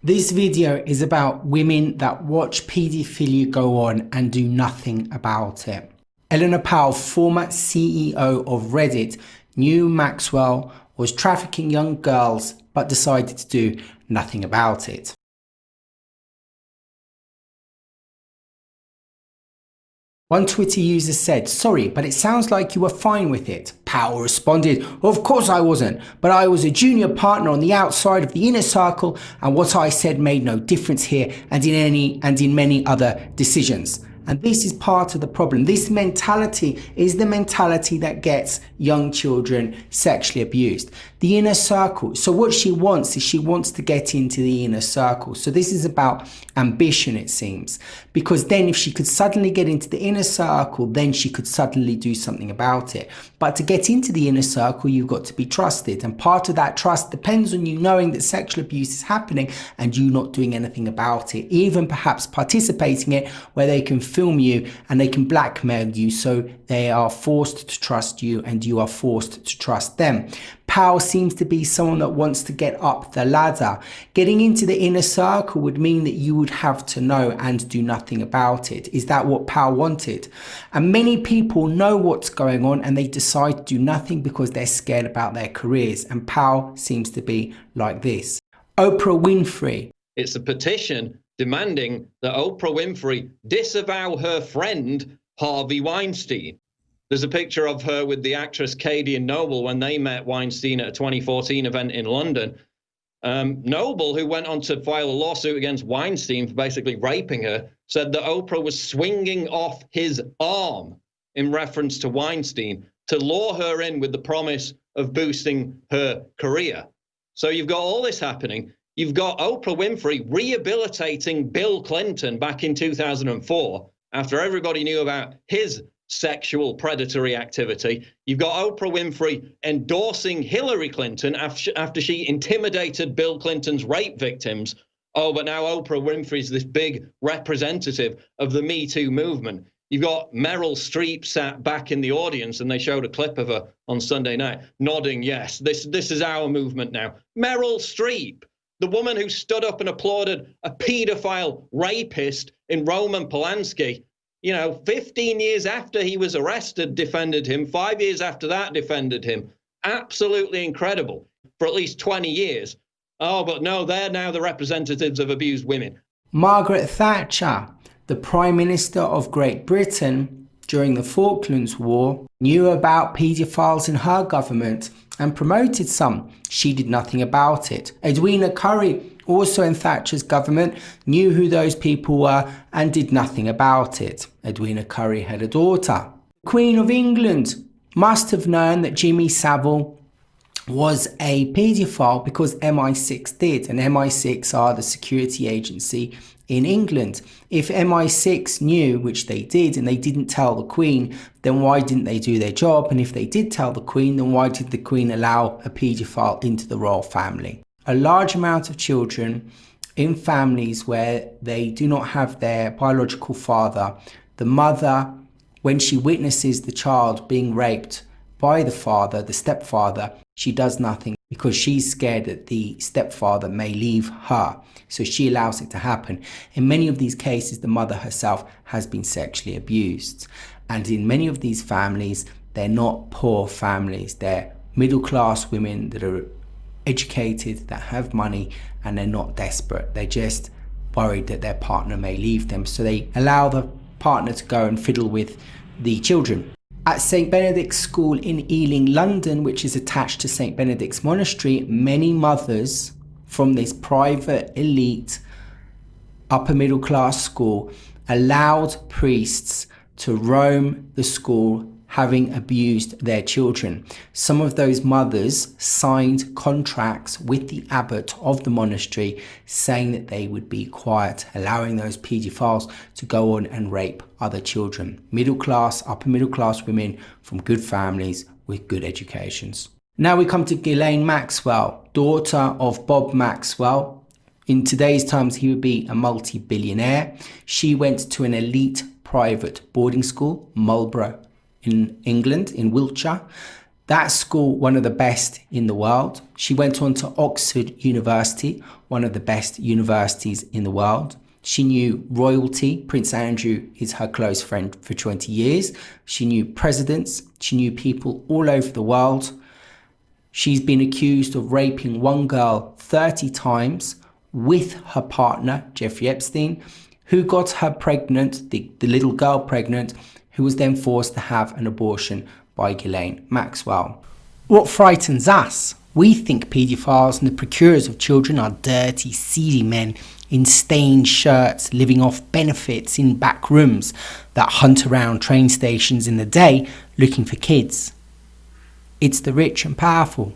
This video is about women that watch paedophilia go on and do nothing about it. Eleanor Powell, former CEO of Reddit, knew Maxwell was trafficking young girls but decided to do nothing about it. One Twitter user said, "Sorry, but it sounds like you were fine with it." Powell responded, "Of course I wasn't, but I was a junior partner on the outside of the inner circle, and what I said made no difference here and in many other decisions." And this is part of the problem. This mentality is the mentality that gets young children sexually abused. The inner circle. So what she wants is she wants to get into the inner circle. So this is about ambition, it seems. Because then if she could suddenly get into the inner circle, then she could suddenly do something about it. But to get into the inner circle, you've got to be trusted. And part of that trust depends on you knowing that sexual abuse is happening and you not doing anything about it. Even perhaps participating in it where they can film you and they can blackmail you, so they are forced to trust you and you are forced to trust them. Powell seems to be someone that wants to get up the ladder. Getting into the inner circle would mean that you would have to know and do nothing about it. Is that what Powell wanted? And many people know what's going on and they decide to do nothing because they're scared about their careers. And Powell seems to be like this. Oprah Winfrey. It's a petition demanding that Oprah Winfrey disavow her friend Harvey Weinstein. There's a picture of her with the actress Katie and Noble when they met Weinstein at a 2014 event in London. Noble, who went on to file a lawsuit against Weinstein for basically raping her, said that Oprah was swinging off his arm in reference to Weinstein to lure her in with the promise of boosting her career. So you've got all this happening. You've got Oprah Winfrey rehabilitating Bill Clinton back in 2004 after everybody knew about his sexual predatory activity. You've got Oprah Winfrey endorsing Hillary Clinton after she intimidated Bill Clinton's rape victims. Oh, but now Oprah Winfrey's this big representative of the Me Too movement. You've got Meryl Streep sat back in the audience, and they showed a clip of her on Sunday night nodding, yes, this is our movement now. Meryl Streep, the woman who stood up and applauded a pedophile rapist in Roman Polanski, 15 years after he was arrested, defended him. 5 years after that, defended him. Absolutely incredible for at least 20 years. Oh, but no, they're now the representatives of abused women. Margaret Thatcher, the Prime Minister of Great Britain during the Falklands War, knew about paedophiles in her government and promoted some. She did nothing about it. Edwina Currie, also in Thatcher's government, knew who those people were and did nothing about it. Edwina Currie had a daughter. The Queen of England must have known that Jimmy Savile was a paedophile because MI6 did, and MI6 are the security agency in England. If MI6 knew, which they did, and they didn't tell the Queen, then why didn't they do their job? And if they did tell the Queen, then why did the Queen allow a paedophile into the royal family? A large amount of children in families where they do not have their biological father, the mother, when she witnesses the child being raped by the father, the stepfather, she does nothing because she's scared that the stepfather may leave her. So she allows it to happen. In many of these cases, the mother herself has been sexually abused. And in many of these families, they're not poor families. They're middle-class women that are educated, that have money, and they're not desperate. They're just worried that their partner may leave them. So they allow the partner to go and fiddle with the children. At St. Benedict's School in Ealing, London, which is attached to St. Benedict's Monastery, many mothers from this private, elite, upper middle class school allowed priests to roam the school, having abused their children. Some of those mothers signed contracts with the abbot of the monastery saying that they would be quiet, allowing those paedophiles to go on and rape other children. Middle class, upper middle class women from good families with good educations. Now we come to Ghislane Maxwell, daughter of Bob Maxwell. In today's times, he would be a multi-billionaire. She went to an elite private boarding school, Marlborough, in England, in Wiltshire. That school, one of the best in the world. She went on to Oxford University, one of the best universities in the world. She knew royalty. Prince Andrew is her close friend for 20 years. She knew presidents. She knew people all over the world. She's been accused of raping one girl 30 times with her partner, Jeffrey Epstein, who got her pregnant, the little girl pregnant, who was then forced to have an abortion by Ghislane Maxwell. What frightens us? We think paedophiles and the procurers of children are dirty, seedy men in stained shirts, living off benefits in back rooms that hunt around train stations in the day looking for kids. It's the rich and powerful